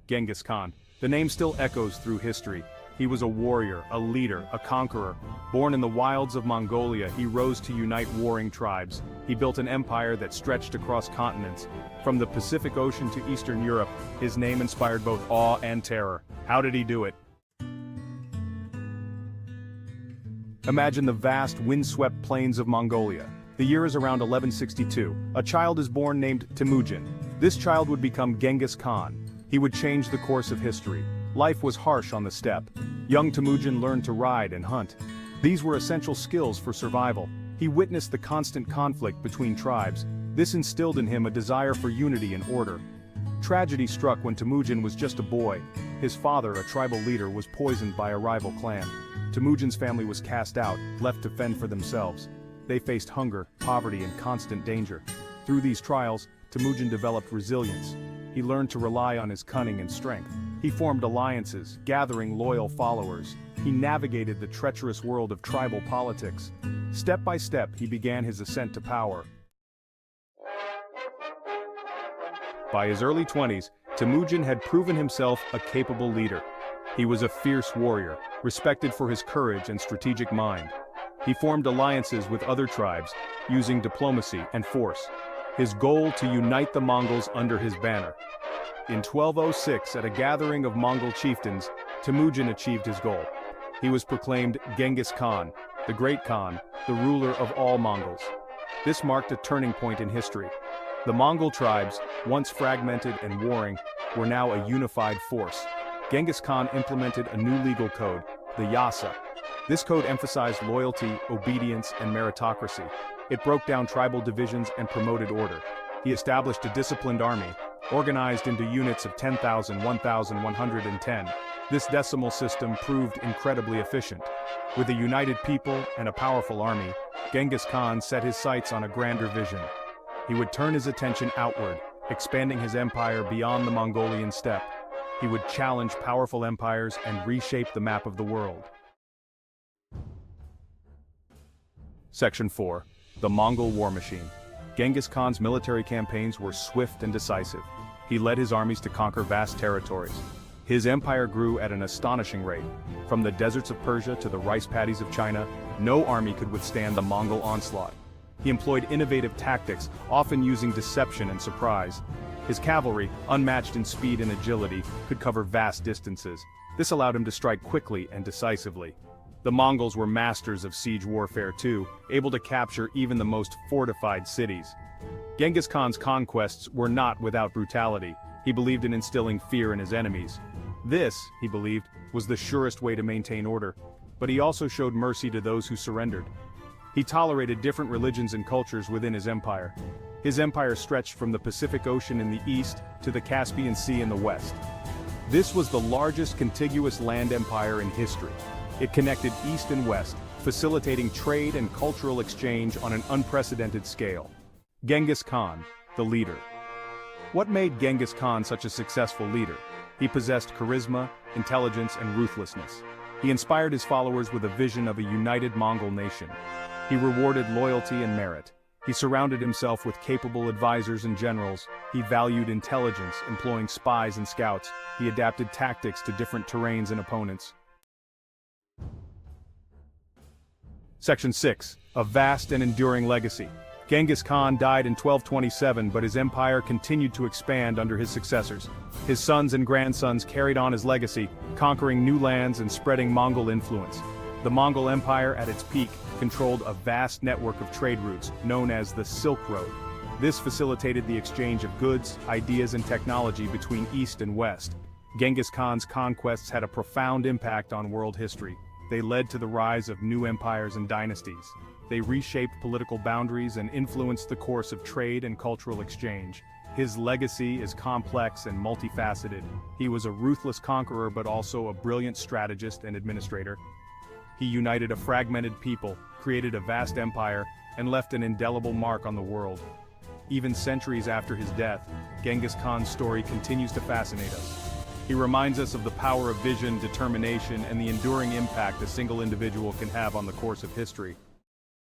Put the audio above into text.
Genghis Khan. The name still echoes through history. He was a warrior, a leader, a conqueror. Born in the wilds of Mongolia, he rose to unite warring tribes. He built an empire that stretched across continents. From the Pacific Ocean to Eastern Europe, his name inspired both awe and terror. How did he do it? Imagine the vast, windswept plains of Mongolia. The year is around 1162. A child is born named Temujin. This child would become Genghis Khan. He would change the course of history. Life was harsh on the steppe. Young Temujin learned to ride and hunt. These were essential skills for survival. He witnessed the constant conflict between tribes. This instilled in him a desire for unity and order. Tragedy struck when Temujin was just a boy. His father, a tribal leader, was poisoned by a rival clan. Temujin's family was cast out, left to fend for themselves. They faced hunger, poverty, and constant danger. Through these trials, Temujin developed resilience. He learned to rely on his cunning and strength. He formed alliances, gathering loyal followers. He navigated the treacherous world of tribal politics. Step by step, he began his ascent to power. By his early 20s, Temujin had proven himself a capable leader. He was a fierce warrior, respected for his courage and strategic mind. He formed alliances with other tribes, using diplomacy and force. His goal to unite the Mongols under his banner. In 1206, at a gathering of Mongol chieftains, Temujin achieved his goal. He was proclaimed Genghis Khan, the Great Khan, the ruler of all Mongols. This marked a turning point in history. The Mongol tribes, once fragmented and warring, were now a unified force. Genghis Khan implemented a new legal code, the Yasa. This code emphasized loyalty, obedience, and meritocracy. It broke down tribal divisions and promoted order. He established a disciplined army, organized into units of 10,000, 1,110. This decimal system proved incredibly efficient. With a united people and a powerful army, Genghis Khan set his sights on a grander vision. He would turn his attention outward, expanding his empire beyond the Mongolian steppe. He would challenge powerful empires and reshape the map of the world. Section 4. The Mongol War Machine. Genghis Khan's military campaigns were swift and decisive. He led his armies to conquer vast territories. His empire grew at an astonishing rate. From the deserts of Persia to the rice paddies of China, no army could withstand the Mongol onslaught. He employed innovative tactics, often using deception and surprise. His cavalry, unmatched in speed and agility, could cover vast distances. This allowed him to strike quickly and decisively. The Mongols were masters of siege warfare too, able to capture even the most fortified cities. Genghis Khan's conquests were not without brutality. He believed in instilling fear in his enemies. This, he believed, was the surest way to maintain order. But he also showed mercy to those who surrendered. He tolerated different religions and cultures within his empire. His empire stretched from the Pacific Ocean in the east to the Caspian Sea in the west. This was the largest contiguous land empire in history. It connected east and west, facilitating trade and cultural exchange on an unprecedented scale. Genghis Khan, the leader. What made Genghis Khan such a successful leader? He possessed charisma, intelligence, and ruthlessness. He inspired his followers with a vision of a united Mongol nation. He rewarded loyalty and merit. He surrounded himself with capable advisors and generals. He valued intelligence, employing spies and scouts. He adapted tactics to different terrains and opponents. Section 6. A vast and enduring legacy. Genghis Khan died in 1227, but his empire continued to expand under his successors. His sons and grandsons carried on his legacy, conquering new lands and spreading Mongol influence. The Mongol Empire, at its peak, controlled a vast network of trade routes, known as the Silk Road. This facilitated the exchange of goods, ideas, and technology between East and West. Genghis Khan's conquests had a profound impact on world history. They led to the rise of new empires and dynasties. They reshaped political boundaries and influenced the course of trade and cultural exchange. His legacy is complex and multifaceted. He was a ruthless conqueror but also a brilliant strategist and administrator. He united a fragmented people, created a vast empire, and left an indelible mark on the world. Even centuries after his death, Genghis Khan's story continues to fascinate us. He reminds us of the power of vision, determination, and the enduring impact a single individual can have on the course of history.